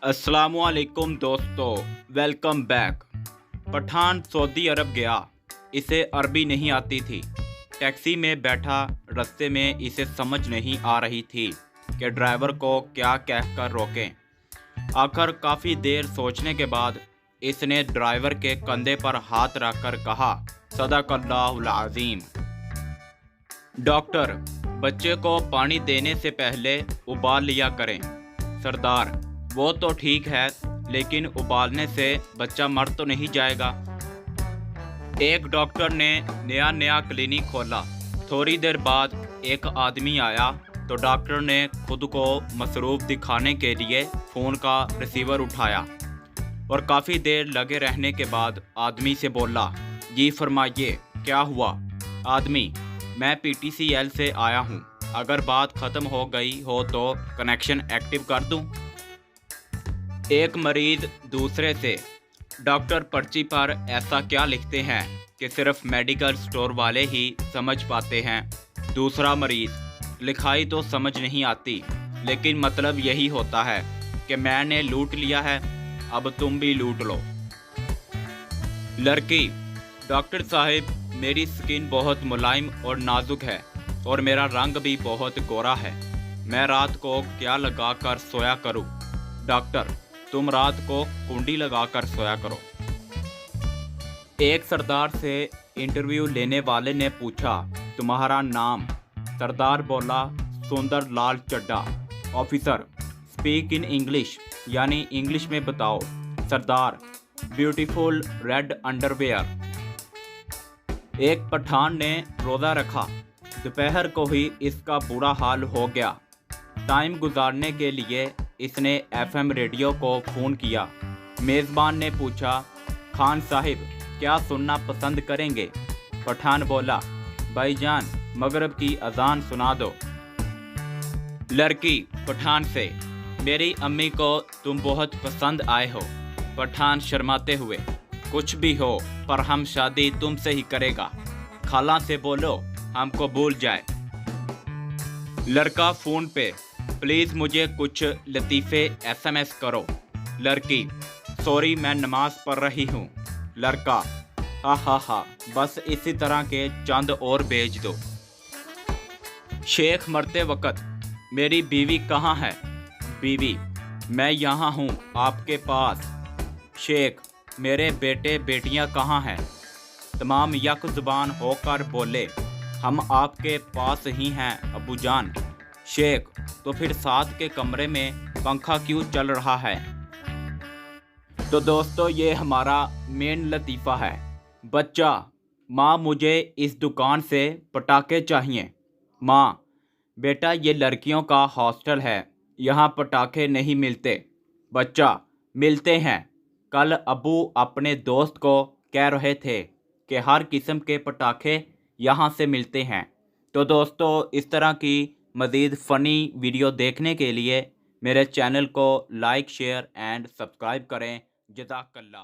अस्सलामुअलैकुम दोस्तों, welcome back. Pathan Saudi अरब गया। इसे अरबी नहीं आती थी। टैक्सी में बैठा, रास्ते में इसे समझ नहीं आ रही थी कि ड्राइवर को क्या कहकर रोकें। आखिर काफ़ी देर सोचने के बाद इसने ड्राइवर के कंधे पर हाथ रखकर कहा, सदक़ल्लाहुल अज़ीम। डॉक्टर, बच्चे को पानी देने से पहले उबाल लिया करें। सरदार, वो तो ठीक है, लेकिन उबालने से बच्चा मर तो नहीं जाएगा। एक डॉक्टर ने नया क्लिनिक खोला। थोड़ी देर बाद एक आदमी आया तो डॉक्टर ने खुद को मसरूफ़ दिखाने के लिए फ़ोन का रिसीवर उठाया और काफ़ी देर लगे रहने के बाद आदमी से बोला, जी फरमाइए, क्या हुआ? आदमी, मैं PTCL से आया हूँ। अगर बात ख़त्म हो गई हो तो कनेक्शन एक्टिव कर दूँ? एक मरीज़ दूसरे से, डॉक्टर पर्ची पर ऐसा क्या लिखते हैं कि सिर्फ मेडिकल स्टोर वाले ही समझ पाते हैं? दूसरा मरीज़, लिखाई तो समझ नहीं आती, लेकिन मतलब यही होता है कि मैंने लूट लिया है, अब तुम भी लूट लो। लड़की, डॉक्टर साहब, मेरी स्किन बहुत मुलायम और नाजुक है और मेरा रंग भी बहुत गोरा है। मैं रात को क्या लगा कर सोया करूं? डॉक्टर, तुम रात को कुंडी लगाकर सोया करो। एक सरदार से इंटरव्यू लेने वाले ने पूछा, तुम्हारा नाम? सरदार बोला, Sundar Lal Chadha. Officer, speak in English, यानी इंग्लिश में बताओ। सरदार, ब्यूटीफुल रेड अंडरवेयर। एक पठान ने रोज़ा रखा। दोपहर को ही इसका बुरा हाल हो गया। टाइम गुजारने के लिए इसने FM रेडियो को फ़ोन किया। मेज़बान ने पूछा, खान साहिब, क्या सुनना पसंद करेंगे? पठान बोला, भाईजान, मगरिब की अजान सुना दो। लड़की पठान से, मेरी अम्मी को तुम बहुत पसंद आए हो। पठान शर्माते हुए, कुछ भी हो पर हम शादी तुमसे ही करेगा। खाला से बोलो हमको भूल जाए। लड़का फ़ोन पे, प्लीज़ मुझे कुछ लतीफ़े SMS करो। लड़की, सॉरी मैं नमाज़ पढ़ रही हूँ। लड़का, हा, बस इसी तरह के चंद और भेज दो। शेख मरते वक़्त, मेरी बीवी कहाँ है? बीवी, मैं यहाँ हूँ आपके पास। शेख, मेरे बेटे बेटियाँ कहाँ हैं? तमाम यक ज़ुबान होकर बोले, हम आपके पास ही हैं अबू जान। शेख, तो फिर साथ के कमरे में पंखा क्यों चल रहा है? तो दोस्तों, ये हमारा मेन लतीफ़ा है। बच्चा, माँ मुझे इस दुकान से पटाखे चाहिए। माँ, बेटा ये लड़कियों का हॉस्टल है, यहाँ पटाखे नहीं मिलते। बच्चा, मिलते हैं। कल अबू अपने दोस्त को कह रहे थे कि हर किस्म के पटाखे यहाँ से मिलते हैं। तो दोस्तों, इस तरह की मज़ीद फ़नी वीडियो देखने के लिए मेरे चैनल को लाइक, शेयर एंड सब्सक्राइब करें। जज़ाकल्लाह।